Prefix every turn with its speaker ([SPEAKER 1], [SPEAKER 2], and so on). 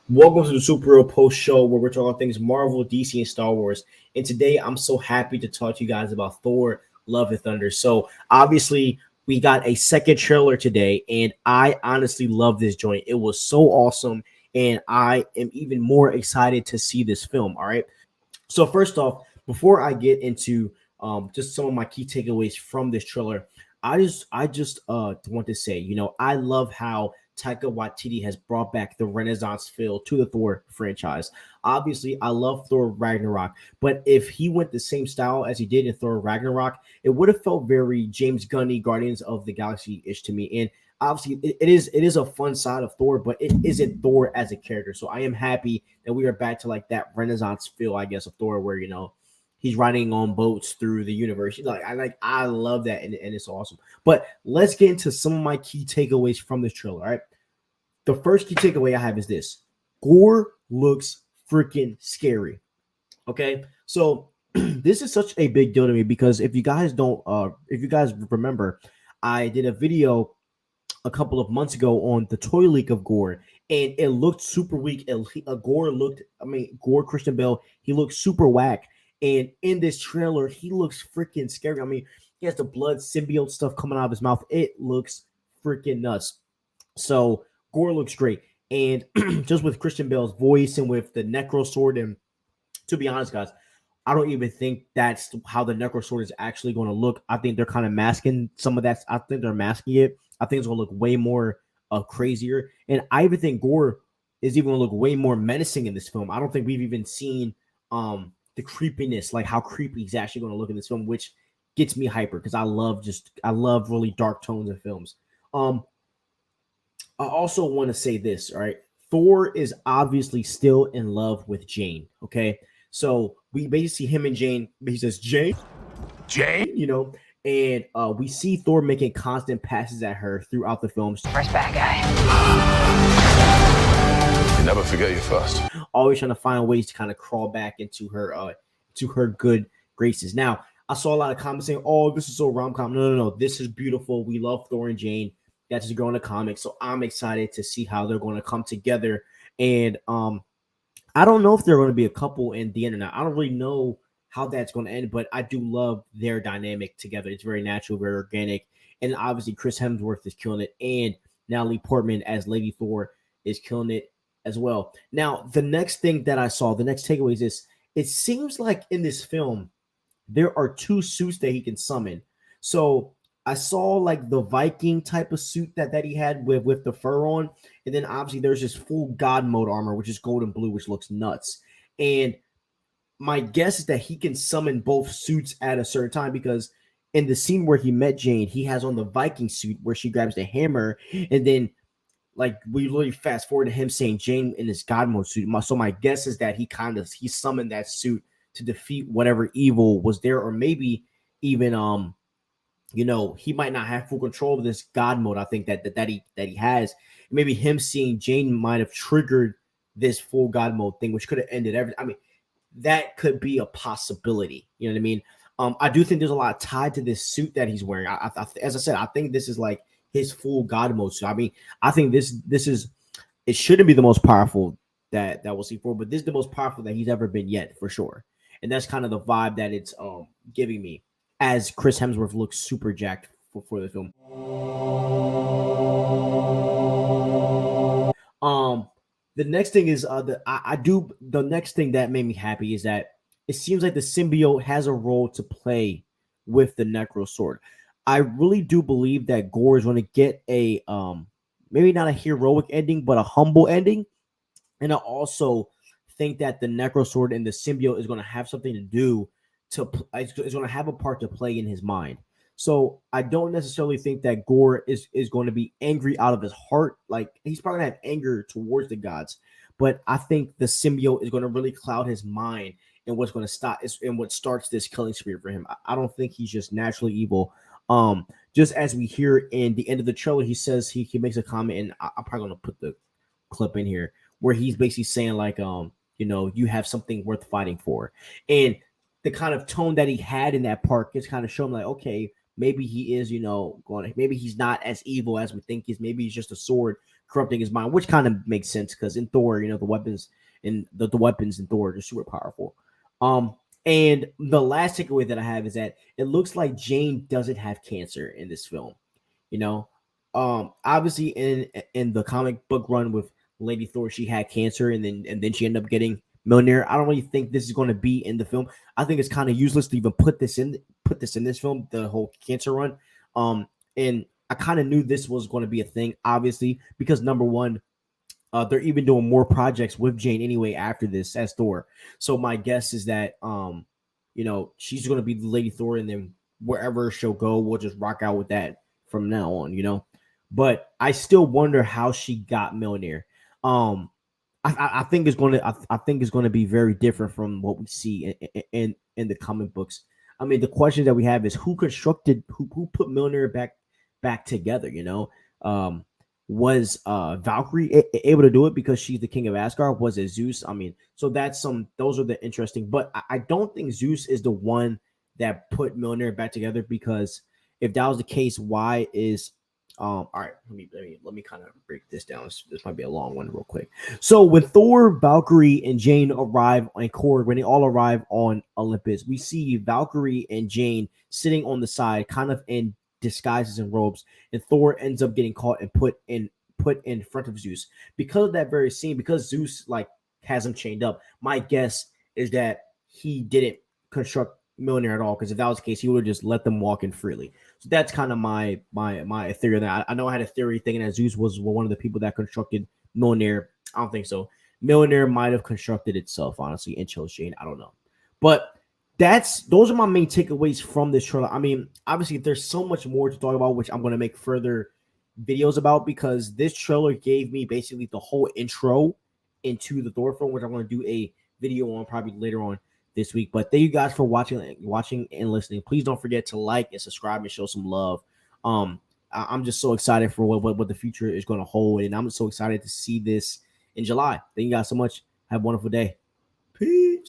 [SPEAKER 1] Welcome to the Superhero Post Show where we're talking things Marvel, DC, and Star Wars. And today I'm so happy to talk to you guys about Thor, Love and Thunder. So obviously we got a second trailer today, and I honestly love this joint. It was so awesome, and I am even more excited to see this film. All right. So first off, before I get into just some of my key takeaways from this trailer, I just want to say, I love how Taika Waititi has brought back the Renaissance feel to the Thor franchise. Obviously, I love Thor Ragnarok, but if he went the same style as he did in Thor Ragnarok, it would have felt very James Gunny Guardians of the Galaxy ish to me. And obviously, it is a fun side of Thor, but it isn't Thor as a character. So I am happy that we are back to like that Renaissance feel, I guess, of Thor, where he's riding on boats through the universe. I love that, and it's awesome. But let's get into some of my key takeaways from this trailer. All right, the first key takeaway I have is this: Gore looks freaking scary. Okay, so this is such a big deal to me because if you guys remember, I did a video a couple of months ago on the toy leak of Gore, and it looked super weak. Gore Christian Bale, he looked super whack. And in this trailer, he looks freaking scary. I mean, he has the blood symbiote stuff coming out of his mouth. It looks freaking nuts. So Gore looks great. And just with Christian Bale's voice and with the Necro Sword, and to be honest, guys, I don't even think that's how the Necro Sword is actually going to look. I think they're kind of masking some of that. I think they're masking it. I think it's going to look way more crazier. And I even think Gore is even going to look way more menacing in this film. I don't think we've even seen the creepiness, like how creepy he's actually going to look in this film, which gets me hyper because I love really dark tones in films. I also want to say this, all right? Thor is obviously still in love with Jane, okay? So we basically see him and Jane, he says, Jane, and we see Thor making constant passes at her throughout the films.
[SPEAKER 2] First bad guy.
[SPEAKER 3] You never forget your first.
[SPEAKER 1] Always trying to find ways to kind of crawl back into her good graces. Now, I saw a lot of comments saying, "Oh, this is so rom-com." No. This is beautiful. We love Thor and Jane. That's just growing the comics, so I'm excited to see how they're going to come together. And I don't know if they're going to be a couple in the internet. I don't really know how that's going to end, but I do love their dynamic together. It's very natural, very organic, and obviously Chris Hemsworth is killing it, and Natalie Portman as Lady Thor is killing it as well. Now, the next thing that I saw, the next takeaway is this: it seems like in this film there are two suits that he can summon. So I saw like the Viking type of suit that he had with the fur on, and then obviously there's this full God mode armor, which is gold and blue, which looks nuts. And my guess is that he can summon both suits at a certain time, because in the scene where he met Jane, he has on the Viking suit where she grabs the hammer, and then like we literally fast forward to him saying Jane in his God mode suit. So my guess is that he summoned that suit to defeat whatever evil was there, or maybe even he might not have full control of this God mode. I think that he has. Maybe him seeing Jane might have triggered this full God mode thing, which could have ended everything. I mean, that could be a possibility. You know what I mean? I do think there's a lot tied to this suit that he's wearing. As I said, I think this is like his full God mode suit. I mean, I think this is, it shouldn't be the most powerful that we'll see for, but this is the most powerful that he's ever been yet, for sure. And that's kind of the vibe that it's giving me, as Chris Hemsworth looks super jacked for the film. The next thing is the next thing that made me happy is that it seems like the symbiote has a role to play with the Necro Sword. I really do believe that Gore is going to get a maybe not a heroic ending, but a humble ending. And I also think that the Necro Sword and the symbiote is going to have something to do is going to have a part to play in his mind. So I don't necessarily think that Gore is going to be angry out of his heart. Like, he's probably going to have anger towards the gods, but I think the symbiote is going to really cloud his mind, and what's going to stop is and what starts this killing spree for him. I don't think he's just naturally evil. Just as we hear in the end of the trailer, he says he makes a comment, and I'm probably going to put the clip in here where he's basically saying like, you have something worth fighting for. And the kind of tone that he had in that part is kind of showing like, okay, maybe he is, maybe he's not as evil as we think he is. Maybe he's just a sword, corrupting his mind, which kind of makes sense because in Thor, the weapons the weapons in Thor are super powerful. And the last takeaway that I have is that it looks like Jane doesn't have cancer in this film. You know, obviously in the comic book run with Lady Thor, she had cancer, and then she ended up getting Mjolnir. I don't really think this is going to be in the film. I think it's kind of useless to even put this in this film, the whole cancer run. And I kind of knew this was going to be a thing, obviously, because number one, they're even doing more projects with Jane anyway after this as Thor. So my guess is that she's going to be the Lady Thor, and then wherever she'll go, we'll just rock out with that from now on. But I still wonder how she got Mjolnir. I think it's going to be very different from what we see in the comic books. I mean, the question that we have is who put Mjolnir back together. Was Valkyrie able to do it because she's the king of Asgard? Was it Zeus? I mean, so those are the interesting, but I don't think Zeus is the one that put Mjolnir back together, because if that was the case, why is all right, let me kind of break this down. This might be a long one real quick. So when Thor, Valkyrie, and Jane arrive on Gore, when they all arrive on Olympus, we see Valkyrie and Jane sitting on the side, kind of in disguises and robes, and Thor ends up getting caught and put in front of Zeus. Because of that very scene, because Zeus has him chained up, my guess is that he didn't construct Mjolnir at all, because if that was the case, he would have just let them walk in freely. So that's kind of my theory. That I know I had a theory thinking that Zeus was one of the people that constructed Mjolnir. I don't think so. Mjolnir might have constructed itself, honestly, and chose Jane. I don't know, but those are my main takeaways from this trailer. I mean, obviously, there's so much more to talk about, which I'm going to make further videos about, because this trailer gave me basically the whole intro into the Thor film, which I'm going to do a video on probably later on this week. But thank you guys for watching and listening. Please don't forget to like and subscribe and show some love. I'm just so excited for what the future is going to hold, and I'm so excited to see this in July. Thank you guys so much. Have a wonderful day. Peace.